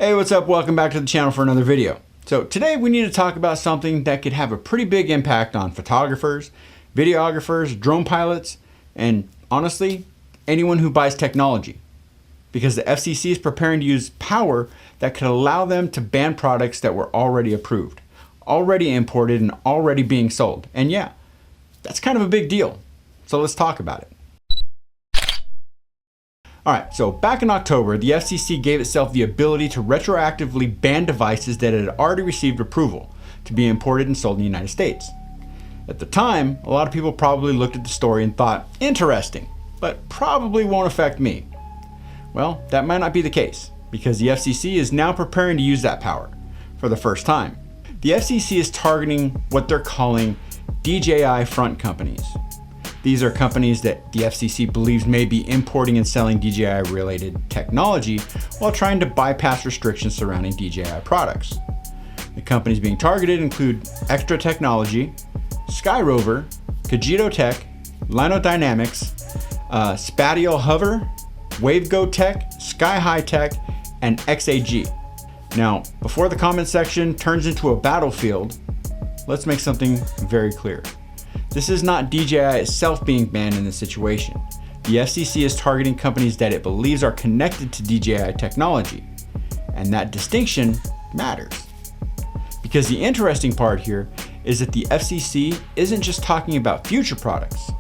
Hey, what's up? Welcome back to the channel for another video. So today we need to talk about something that could have a pretty big impact on photographers, videographers, drone pilots, and honestly, anyone who buys technology. Because the FCC is preparing to use power that could allow them to ban products that were already approved, already imported, and already being sold. And yeah, that's kind of a big deal. So let's talk about it. Alright, so back in October, the FCC gave itself the ability to retroactively ban devices that had already received approval to be imported and sold in the United States. At the time, a lot of people probably looked at the story and thought, interesting, but probably won't affect me. Well, that might not be the case, because the FCC is now preparing to use that power for the first time. The FCC is targeting what they're calling DJI front companies. These are companies that the FCC believes may be importing and selling DJI-related technology while trying to bypass restrictions surrounding DJI products. The companies being targeted include Extra Technology, Sky Rover, Kajito Tech, Lino Dynamics, Spatial Hover, WaveGo Tech, Sky High Tech, and XAG. Now, before the comment section turns into a battlefield, let's make something very clear. This is not DJI itself being banned in this situation. The FCC is targeting companies that it believes are connected to DJI technology, and that distinction matters. Because the interesting part here is that the FCC isn't just talking about future products.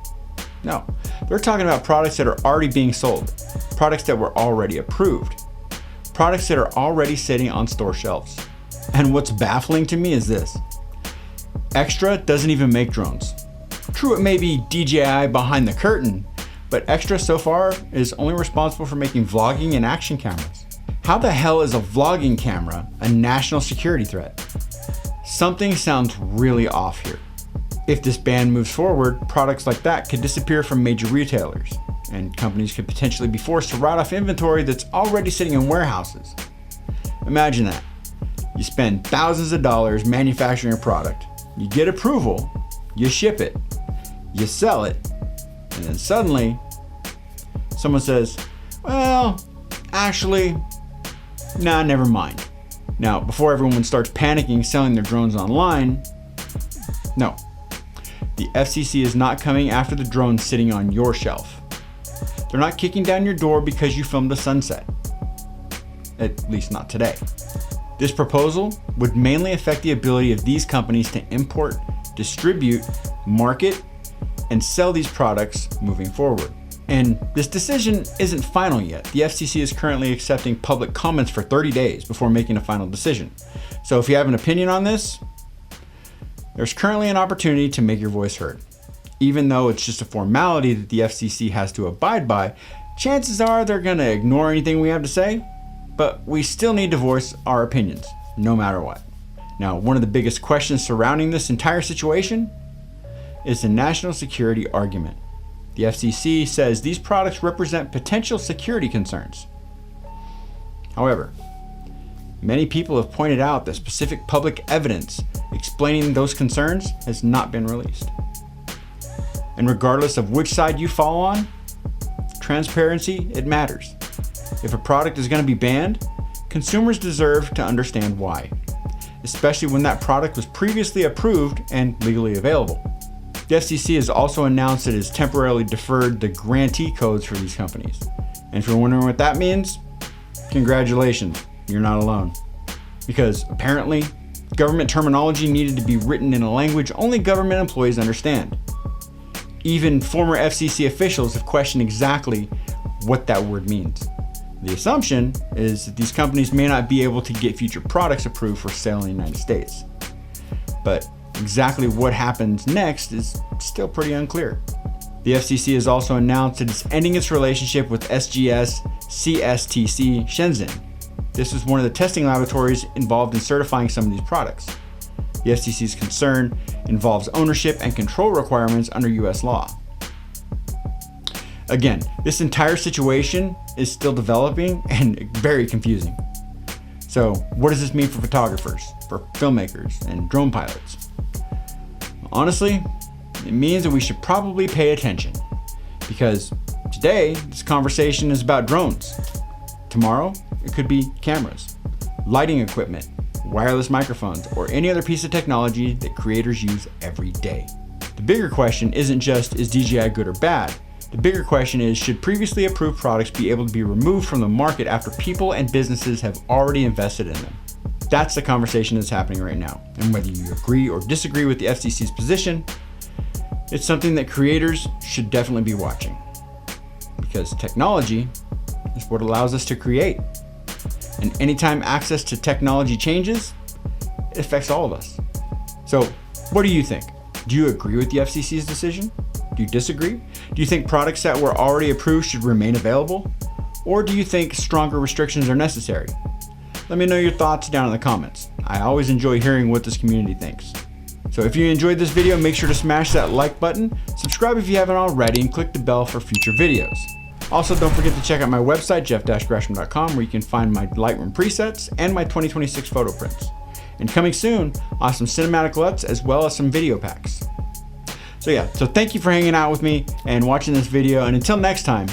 No, they're talking about products that are already being sold, products that were already approved, products that are already sitting on store shelves. And what's baffling to me is this. Extra doesn't even make drones. True, it may be DJI behind the curtain, but Extra so far is only responsible for making vlogging and action cameras. How the hell is a vlogging camera a national security threat? Something sounds really off here. If this ban moves forward, products like that could disappear from major retailers, and companies could potentially be forced to write off inventory that's already sitting in warehouses. Imagine that. You spend thousands of dollars manufacturing a product, you get approval, you ship it, you sell it, and then suddenly someone says, well, actually, nah, never mind. Now, before everyone starts panicking selling their drones online, no, the FCC is not coming after the drones sitting on your shelf. They're not kicking down your door because you filmed a sunset. At least not today. This proposal would mainly affect the ability of these companies to import, distribute, market, and sell these products moving forward. And this decision isn't final yet. The FCC is currently accepting public comments for 30 days before making a final decision. So if you have an opinion on this, there's currently an opportunity to make your voice heard. Even though it's just a formality that the FCC has to abide by, chances are they're going to ignore anything we have to say, but we still need to voice our opinions, no matter what. Now, one of the biggest questions surrounding this entire situation is the national security argument. The FCC says these products represent potential security concerns. However, many people have pointed out that specific public evidence explaining those concerns has not been released. And regardless of which side you fall on, transparency, it matters. If a product is going to be banned, consumers deserve to understand why, especially when that product was previously approved and legally available. The FCC has also announced it has temporarily deferred the grantee codes for these companies. And if you're wondering what that means, congratulations, you're not alone. Because apparently, government terminology needed to be written in a language only government employees understand. Even former FCC officials have questioned exactly what that word means. The assumption is that these companies may not be able to get future products approved for sale in the United States. But exactly what happens next is still pretty unclear. The FCC has also announced that it's ending its relationship with SGS CSTC Shenzhen. This is one of the testing laboratories involved in certifying some of these products. The FCC's concern involves ownership and control requirements under US law. Again, this entire situation is still developing and very confusing. So what does this mean for photographers, for filmmakers, and drone pilots? Honestly, it means that we should probably pay attention, because today this conversation is about drones. Tomorrow, it could be cameras. lighting equipment, wireless microphones, or any other piece of technology that creators use every day. The bigger question isn't just, is DJI good or bad? The bigger question is, should previously approved products be able to be removed from the market after people and businesses have already invested in them? That's the conversation that's happening right now. And whether you agree or disagree with the FCC's position, it's something that creators should definitely be watching. Because technology is what allows us to create. And anytime access to technology changes, it affects all of us. So, what do you think? Do you agree with the FCC's decision? Do you disagree? Do you think products that were already approved should remain available? Or do you think stronger restrictions are necessary? Let me know your thoughts down in the comments. I always enjoy hearing what this community thinks. So if you enjoyed this video, make sure to smash that like button, subscribe if you haven't already, and click the bell for future videos. Also, don't forget to check out my website, jeff-gresham.com, where you can find my Lightroom presets and my 2026 photo prints. And coming soon, awesome cinematic LUTs as well as some video packs. So thank you for hanging out with me and watching this video. And until next time,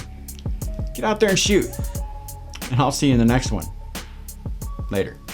get out there and shoot. And I'll see you in the next one. Later.